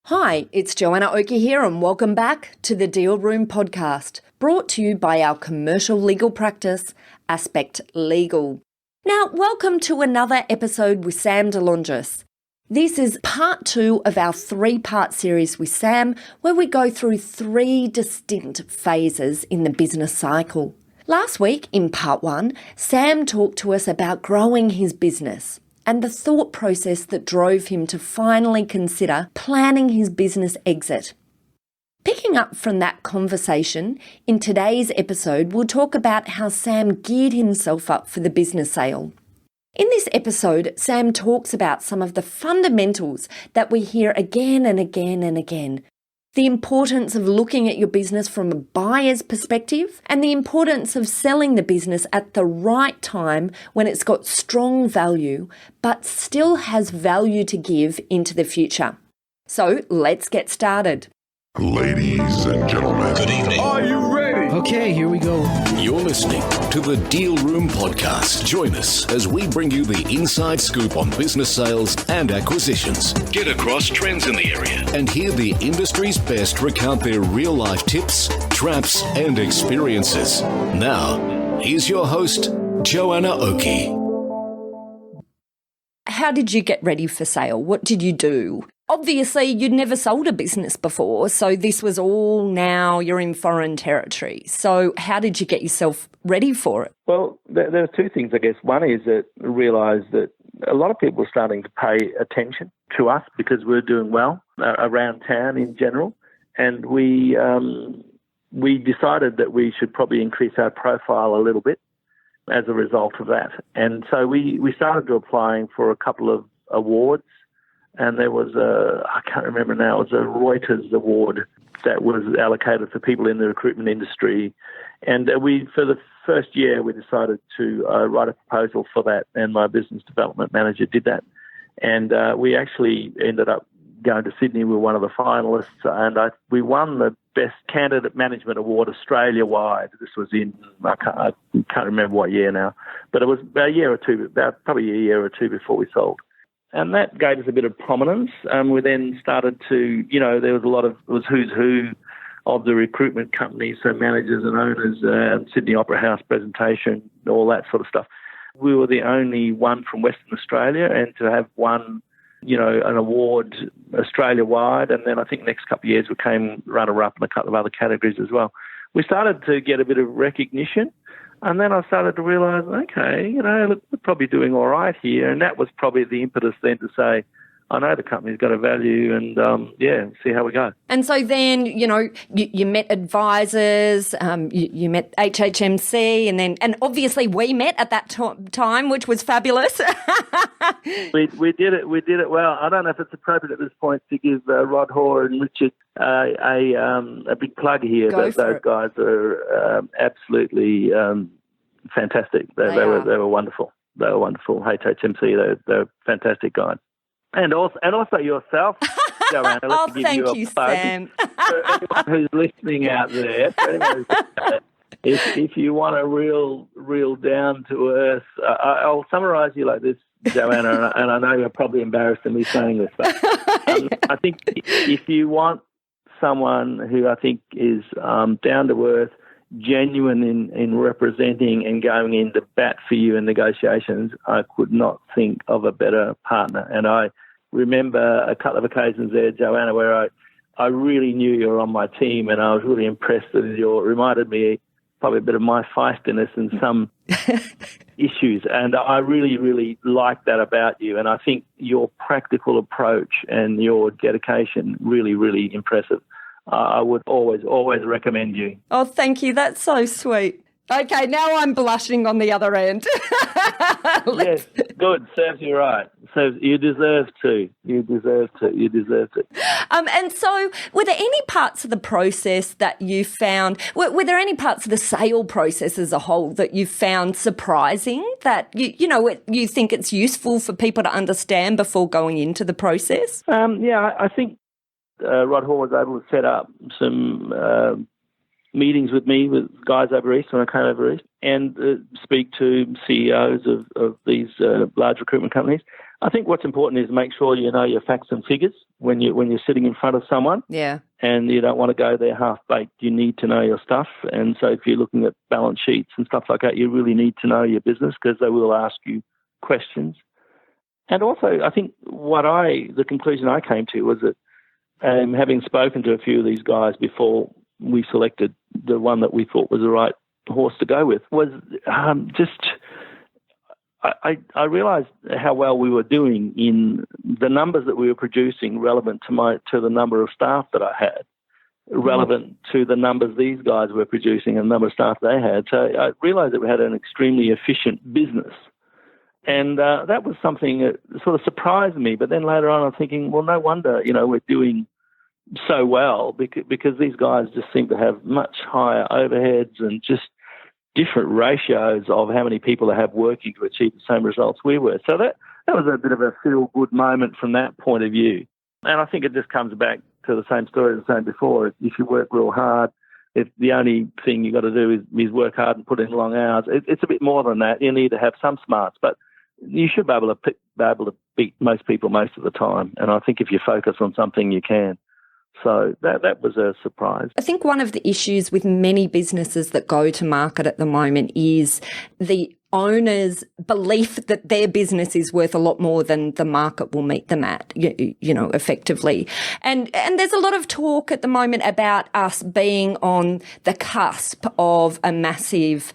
Hi, it's Joanna Oakey here and welcome back to the Deal Room podcast, brought to you by our commercial legal practice, Aspect Legal. Now, welcome to another episode with Sam de Longis. This is part 2 of our 3-part series with Sam, where we go through 3 distinct phases in the business cycle. Last week, in part 1, Sam talked to us about growing his business and the thought process that drove him to finally consider planning his business exit. Picking up from that conversation, in today's episode, we'll talk about how Sam geared himself up for the business sale. In this episode, Sam talks about some of the fundamentals that we hear again and again and again. The importance of looking at your business from a buyer's perspective and the importance of selling the business at the right time when it's got strong value but still has value to give into the future. So let's get started. Ladies and gentlemen, good evening. Are you ready? Okay, here we go. You're listening to the Deal Room podcast. Join us as we bring you the inside scoop on business sales and acquisitions. Get across trends in the area and hear the industry's best recount their real-life tips, traps, and experiences. Now, here's your host, Joanna Oakey. How did you get ready for sale? What did you do? Obviously, you'd never sold a business before, so this was all now you're in foreign territory. So how did you get yourself ready for it? Well, there are 2 things, I guess. One is that I realised that a lot of people were starting to pay attention to us because we're doing well around town in general. And we decided that we should probably increase our profile a little bit as a result of that. And so we started to applying for a couple of awards. And there was I can't remember now, it was a Reuters award that was allocated for people in the recruitment industry. And for the first year, we decided to write a proposal for that, and my business development manager did that. And we actually ended up going to Sydney. We were one of the finalists, and we won the Best Candidate Management Award Australia-wide. This was in, I can't remember what year now, but it was about probably a year or two before we sold. And that gave us a bit of prominence. We then started to, there was it was who's who of the recruitment companies, so managers and owners, Sydney Opera House presentation, all that sort of stuff. We were the only one from Western Australia, and to have won, an award Australia-wide, and then I think the next couple of years we came runner-up in a couple of other categories as well. We started to get a bit of recognition. And then I started to realise, okay, look, we're probably doing all right here. And that was probably the impetus then to say, I know the company's got a value and, see how we go. And so then, you met advisors, you met HHMC, and obviously we met at that time, which was fabulous. We did it well. I don't know if it's appropriate at this point to give Rod Hoare and Richard a big plug here. Those guys are absolutely fantastic. They were wonderful. They were wonderful. HHMC, they're fantastic guys. And also yourself, Joanna. Oh, thank you, Sam. For anyone who's listening out there, if you want a real down to earth, I'll summarise you like this, Joanna, and I know you're probably embarrassed in me saying this, but I think if you want someone who I think is down to earth, genuine in representing and going into bat for you in negotiations, I could not think of a better partner. And I remember a couple of occasions there, Joanna, where I really knew you were on my team, and I was really impressed that you reminded me probably a bit of my feistiness in some issues. And I really, really like that about you. And I think your practical approach and your dedication, really, really impressive. I would always recommend you. Oh, thank you. That's so sweet. Okay, now I'm blushing on the other end. Yes, good. Serves you right. So you deserve to. And so were there any parts of the process that you found, were there any parts of the sale process as a whole that you found surprising that, you think it's useful for people to understand before going into the process? I think Rod Hoare was able to set up some meetings with me, with guys over east when I came over east, and speak to CEOs of these large recruitment companies. I think what's important is make sure you know your facts and figures when you're sitting in front of someone. Yeah. And you don't want to go there half-baked. You need to know your stuff. And so if you're looking at balance sheets and stuff like that, you really need to know your business because they will ask you questions. And also, I think the conclusion I came to was that having spoken to a few of these guys before we selected the one that we thought was the right horse to go with was I realised how well we were doing in the numbers that we were producing relevant to the number of staff that I had, relevant to the numbers these guys were producing and the number of staff they had. So I realised that we had an extremely efficient business. And that was something that sort of surprised me. But then later on I'm thinking, well, no wonder, we're doing so well because these guys just seem to have much higher overheads and just different ratios of how many people they have working to achieve the same results we were. So that was a bit of a feel-good moment from that point of view. And I think it just comes back to the same story as I was saying before. If you work real hard, if the only thing you got to do is work hard and put in long hours, it's a bit more than that. You need to have some smarts, but you should be able to beat most people most of the time. And I think if you focus on something, you can. So that was a surprise. I think one of the issues with many businesses that go to market at the moment is the owner's belief that their business is worth a lot more than the market will meet them at, effectively. And there's a lot of talk at the moment about us being on the cusp of a massive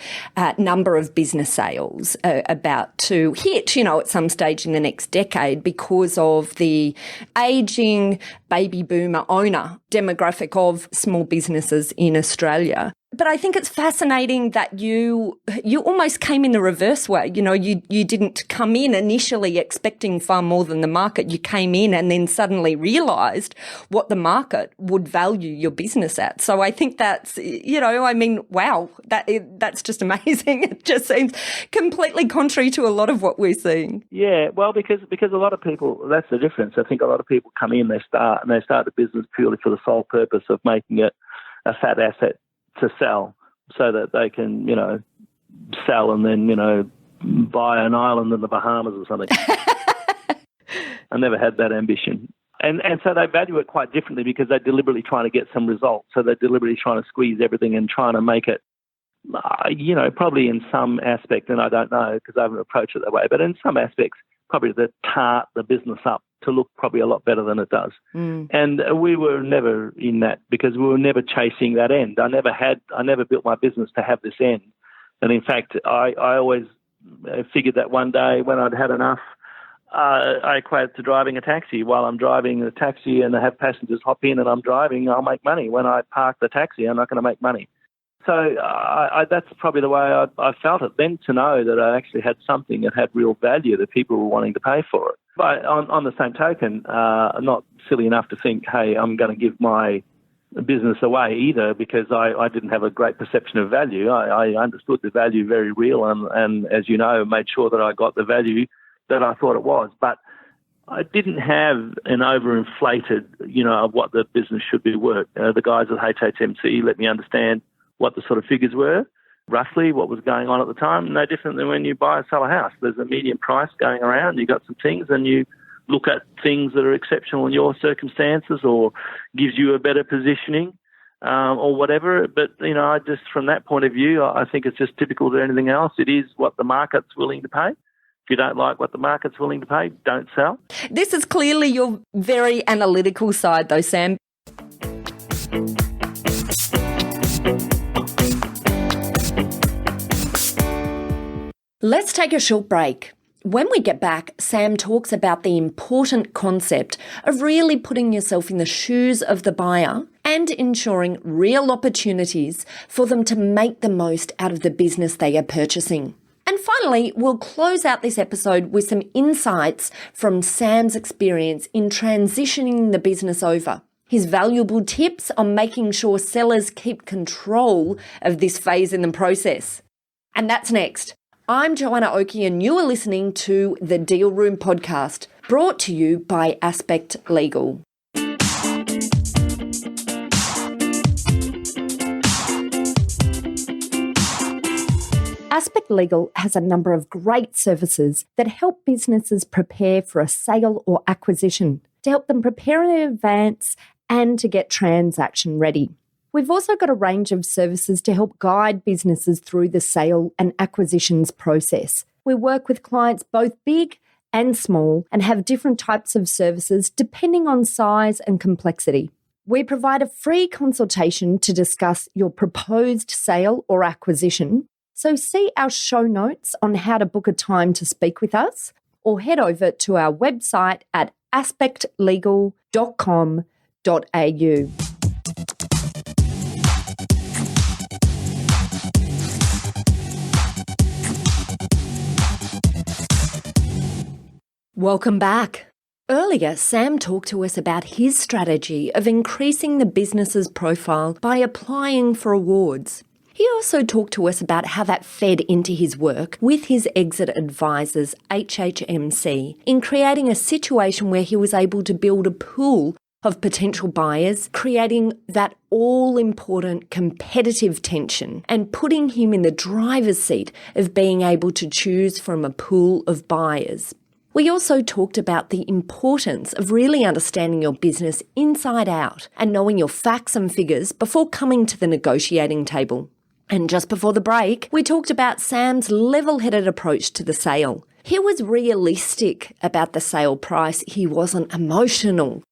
number of business sales about to hit, at some stage in the next decade because of the ageing baby boomer owner demographic of small businesses in Australia. But I think it's fascinating that you almost came in the reverse way. You didn't come in initially expecting far more than the market. You came in and then suddenly realised what the market would value your business at. So I think that's, wow, that's just amazing. It just seems completely contrary to a lot of what we're seeing. Yeah, well, because a lot of people, that's the difference. I think a lot of people come in, they start the business purely for the sole purpose of making it a fat asset to sell so that they can, sell and then, buy an island in the Bahamas or something. I never had that ambition. And so they value it quite differently because they're deliberately trying to get some results. So they're deliberately trying to squeeze everything and trying to make it, probably in some aspect, and I don't know because I haven't approached it that way, but in some aspects, probably to tart the business up to look probably a lot better than it does. And we were never in that because we were never chasing that end. I never built my business to have this end. And in fact, I always figured that one day when I'd had enough, I equated to driving a taxi. While I'm driving a taxi and I have passengers hop in and I'm driving, I'll make money. When I park the taxi, I'm not going to make money. So that's probably the way I felt it. Then to know that I actually had something that had real value that people were wanting to pay for it. But on the same token, I'm not silly enough to think, hey, I'm going to give my business away either because I didn't have a great perception of value. I understood the value very real and as you know, made sure that I got the value that I thought it was. But I didn't have an overinflated, of what the business should be worth. The guys at HHMC let me understand what the sort of figures were, roughly what was going on at the time. No different than when you buy or sell a house. There's a median price going around. You got some things and you look at things that are exceptional in your circumstances or gives you a better positioning or whatever. But, I just, from that point of view, I think it's just typical to anything else. It is what the market's willing to pay. If you don't like what the market's willing to pay, don't sell. This is clearly your very analytical side though, Sam. Let's take a short break. When we get back, Sam talks about the important concept of really putting yourself in the shoes of the buyer and ensuring real opportunities for them to make the most out of the business they are purchasing. And finally, we'll close out this episode with some insights from Sam's experience in transitioning the business over. His valuable tips on making sure sellers keep control of this phase in the process. And that's next. I'm Joanna Oakey and you are listening to the Deal Room podcast, brought to you by Aspect Legal. Aspect Legal has a number of great services that help businesses prepare for a sale or acquisition, to help them prepare in advance and to get transaction ready. We've also got a range of services to help guide businesses through the sale and acquisitions process. We work with clients both big and small and have different types of services depending on size and complexity. We provide a free consultation to discuss your proposed sale or acquisition. So see our show notes on how to book a time to speak with us, or head over to our website at aspectlegal.com.au. Welcome back. Earlier, Sam talked to us about his strategy of increasing the business's profile by applying for awards. He also talked to us about how that fed into his work with his exit advisors, HHMC, in creating a situation where he was able to build a pool of potential buyers, creating that all-important competitive tension and putting him in the driver's seat of being able to choose from a pool of buyers. We also talked about the importance of really understanding your business inside out and knowing your facts and figures before coming to the negotiating table. And just before the break, we talked about Sam's level-headed approach to the sale. He was realistic about the sale price. He wasn't emotional.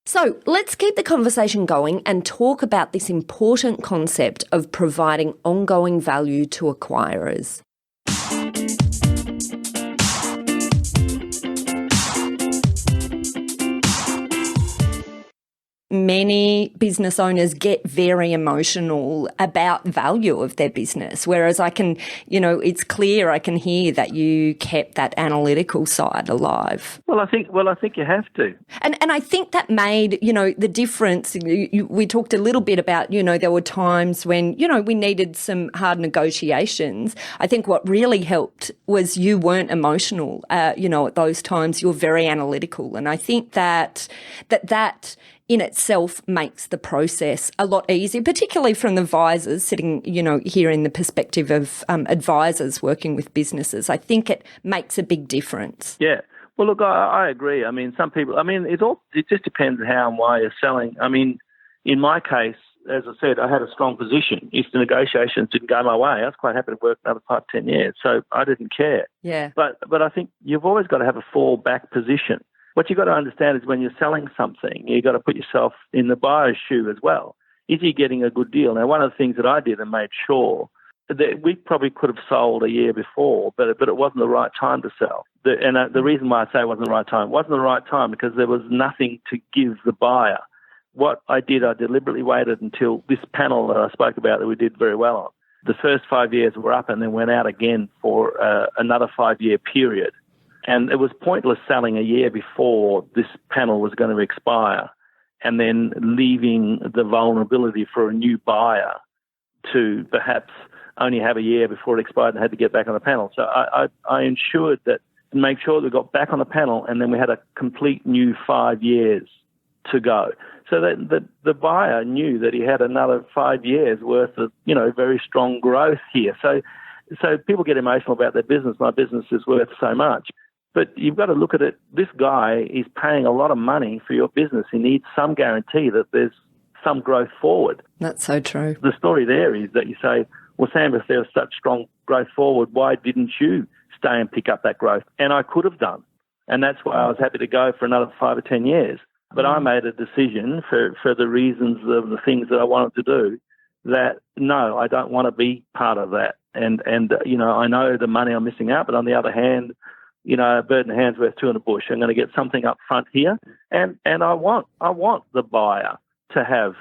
So let's keep the conversation going and talk about this important concept of providing ongoing value to acquirers. Many business owners get very emotional about value of their business, whereas it's clear, I can hear that you kept that analytical side alive. Well, I think you have to. And I think that made, the difference. We talked a little bit about, there were times when, we needed some hard negotiations. I think what really helped was you weren't emotional, at those times. You're very analytical. And I think that in itself makes the process a lot easier, particularly from the advisors sitting, here in the perspective of advisors working with businesses. I think it makes a big difference. Yeah. Well, look, I agree. I mean, some people, it just depends how and why you're selling. I mean, in my case, as I said, I had a strong position. If the negotiations didn't go my way, I was quite happy to work another 5-10 years. So I didn't care. Yeah. But I think you've always got to have a fallback position. What you've got to understand is when you're selling something, you've got to put yourself in the buyer's shoe as well. Is he getting a good deal? Now, one of the things that I did and made sure that we probably could have sold a year before, but it wasn't the right time to sell. The reason why I say it wasn't the right time, because there was nothing to give the buyer. What I did, I deliberately waited until this panel that I spoke about that we did very well on. The first 5 years were up and then went out again for another 5-year period. And it was pointless selling a year before this panel was going to expire and then leaving the vulnerability for a new buyer to perhaps only have a year before it expired and had to get back on the panel. So I ensured that, make sure that we got back on the panel and then we had a complete new 5 years to go. So that the buyer knew that he had another 5 years worth of, very strong growth here. So people get emotional about their business. My business is worth so much. But you've got to look at it. This guy is paying a lot of money for your business. He needs some guarantee that there's some growth forward. That's so true. The story there is that you say, well, Sam, if there was such strong growth forward, why didn't you stay and pick up that growth? And I could have done. And that's why I was happy to go for another 5 or 10 years. But I made a decision for the reasons of the things that I wanted to do that, no, I don't want to be part of that. And I know the money I'm missing out, but on the other hand, a bird in the hand's worth two in the bush. I'm going to get something up front here. And I want the buyer to have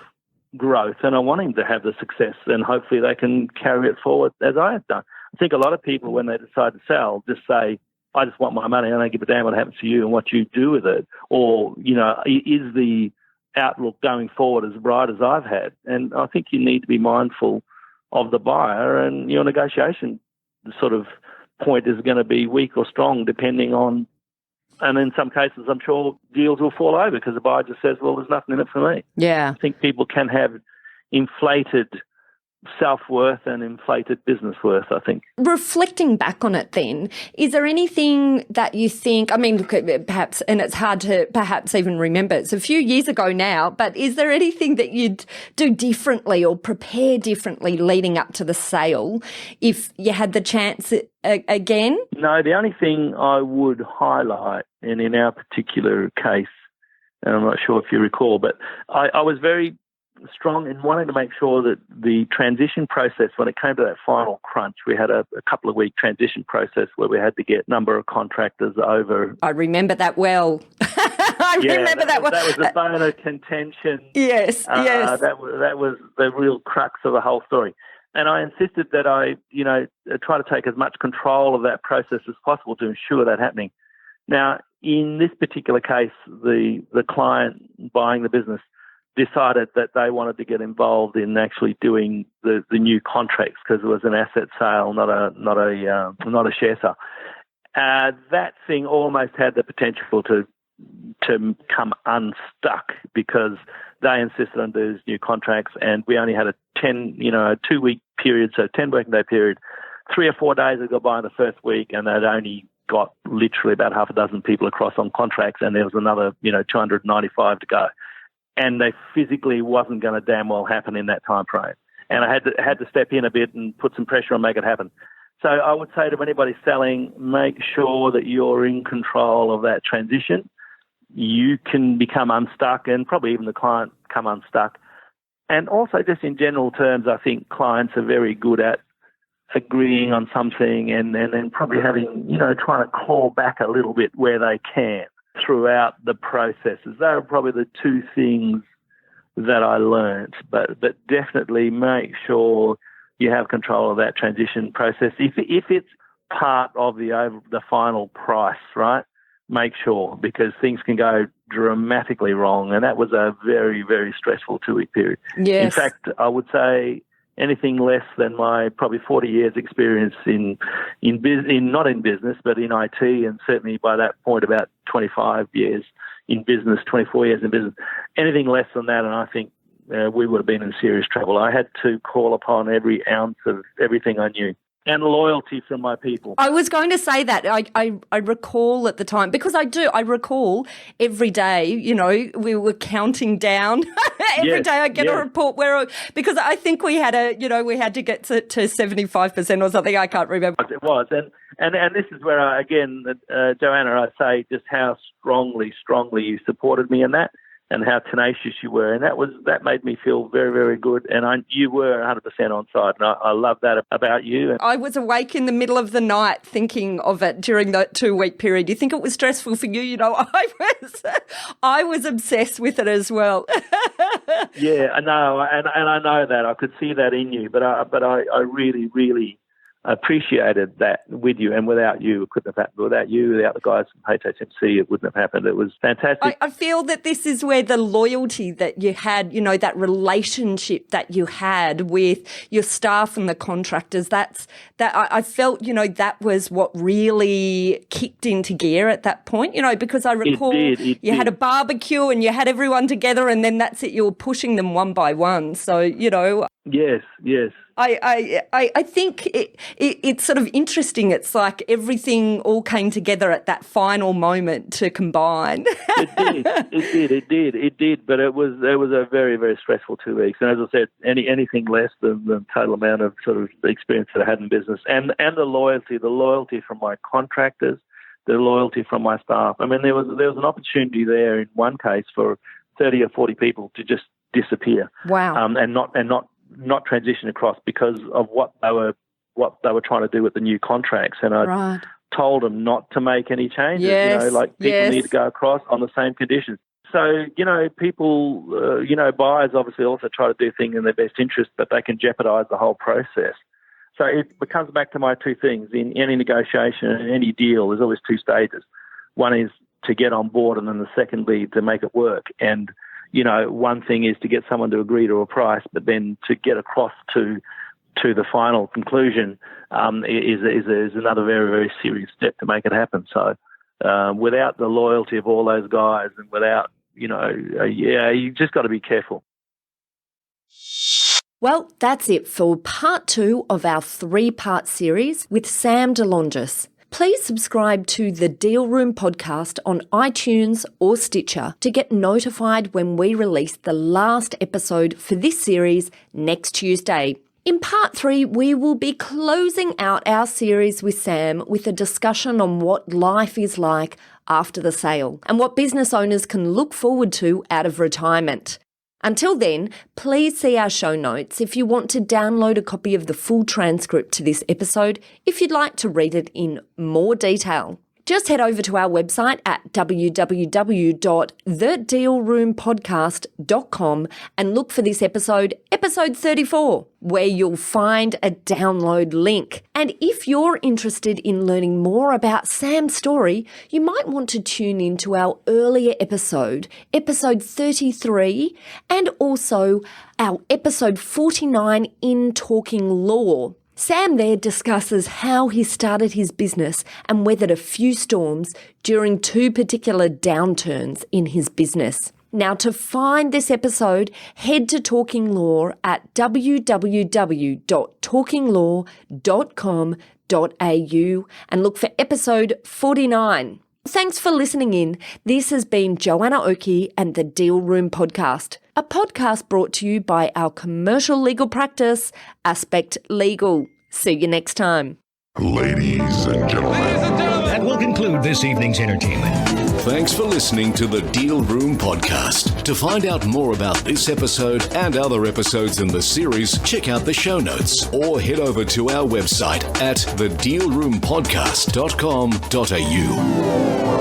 growth and I want him to have the success and hopefully they can carry it forward as I have done. I think a lot of people, when they decide to sell, just say, I just want my money. I don't give a damn what happens to you and what you do with it. Or, is the outlook going forward as bright as I've had? And I think you need to be mindful of the buyer and your negotiation sort of point is going to be weak or strong depending on, and in some cases I'm sure deals will fall over because the buyer just says, well, there's nothing in it for me. Yeah. I think people can have inflated self-worth and inflated business worth, I think. Reflecting back on it then, is there anything that you think, I mean, look, perhaps, and it's hard to perhaps even remember, it's a few years ago now, but is there anything that you'd do differently or prepare differently leading up to the sale if you had the chance again? No, the only thing I would highlight, and in our particular case, and I'm not sure if you recall, but I was very strong in wanting to make sure that the transition process, when it came to that final crunch, we had a couple of week transition process where we had to get a number of contractors over. I remember that well. I remember that well. That was a bone of contention. Yes, yes. That was the real crux of the whole story. And I insisted that I, try to take as much control of that process as possible to ensure that happening. Now, in this particular case, the client buying the business decided that they wanted to get involved in actually doing the new contracts because it was an asset sale, not a share sale. That thing almost had the potential to come unstuck because they insisted on those new contracts, and we only had a 2-week period, so 10 working day period. 3 or 4 days had gone by in the first week, and they'd only got literally about half a dozen people across on contracts, and there was another 295 to go. And they physically wasn't going to damn well happen in that time frame. And I had to step in a bit and put some pressure and make it happen. So I would say to anybody selling, make sure that you're in control of that transition. You can become unstuck, and probably even the client come unstuck. And also just in general terms, I think clients are very good at agreeing on something and then probably having, trying to claw back a little bit where they can throughout the processes. They are probably the two things that I learnt, but definitely make sure you have control of that transition process. If it's part of the final price, right, make sure, because things can go dramatically wrong, and that was a very, very stressful 2-week period. Yes. In fact, I would say anything less than my probably 40 years experience not in business, but in IT, and certainly by that point about 25 years in business, 24 years in business. Anything less than that, and I think we would have been in serious trouble. I had to call upon every ounce of everything I knew. And loyalty from my people. I was going to say that. I recall at the time, because I recall every day, we were counting down. Every day I get a report because I think we had to get to 75% or something. I can't remember. It was. And this is where, Joanna, I say just how strongly you supported me in that, and how tenacious you were. And that made me feel very, very good. And you were 100% on side. And I love that about you. I was awake in the middle of the night thinking of it during that 2-week period. You think it was stressful for you? I was obsessed with it as well. Yeah, I know. And I know that. I could see that in you. But I really, really appreciated that with you, and without you, it couldn't have happened. Without you, without the guys from HHMC, it wouldn't have happened. It was fantastic. I feel that this is where the loyalty that you had, that relationship that you had with your staff and the contractors, I felt, that was what really kicked into gear at that point, because I recall you had a barbecue and you had everyone together, and then that's it, you were pushing them one by one. So, Yes. I think it's sort of interesting. It's like everything all came together at that final moment to combine. It did. But it was a very, very stressful 2 weeks. And as I said, anything less than the total amount of sort of experience that I had in business, and the loyalty from my contractors, the loyalty from my staff. I mean, there was an opportunity there in one case for 30 or 40 people to just disappear. Wow. And not transition across because of what they were trying to do with the new contracts. And I told them not to make any changes. Yes, people need to go across on the same conditions. So, people, buyers obviously also try to do things in their best interest, but they can jeopardize the whole process. So it comes back to my two things. In any negotiation, in any deal, there's always two stages. One is to get on board, and then the secondly, to make it work. And one thing is to get someone to agree to a price, but then to get across to the final conclusion is another very, very serious step to make it happen. So without the loyalty of all those guys, and without, you just got to be careful. Well, that's it for part 2 of our 3-part series with Sam Longis. Please subscribe to the Deal Room podcast on iTunes or Stitcher to get notified when we release the last episode for this series next Tuesday. In part 3, we will be closing out our series with Sam with a discussion on what life is like after the sale and what business owners can look forward to out of retirement. Until then, please see our show notes if you want to download a copy of the full transcript to this episode if you'd like to read it in more detail. Just head over to our website at www.thedealroompodcast.com and look for this episode 34, where you'll find a download link. And if you're interested in learning more about Sam's story, you might want to tune in to our earlier episode 33, and also our episode 49 in Talking Law. Sam there discusses how he started his business and weathered a few storms during 2 particular downturns in his business. Now, to find this episode, head to Talking Law at www.talkinglaw.com.au and look for episode 49. Thanks for listening in. This has been Joanna Oakey and the Deal Room Podcast, a podcast brought to you by our commercial legal practice, Aspect Legal. See you next time. Ladies and gentlemen. That will conclude this evening's entertainment. Thanks for listening to the Deal Room Podcast. To find out more about this episode and other episodes in the series, check out the show notes or head over to our website at thedealroompodcast.com.au.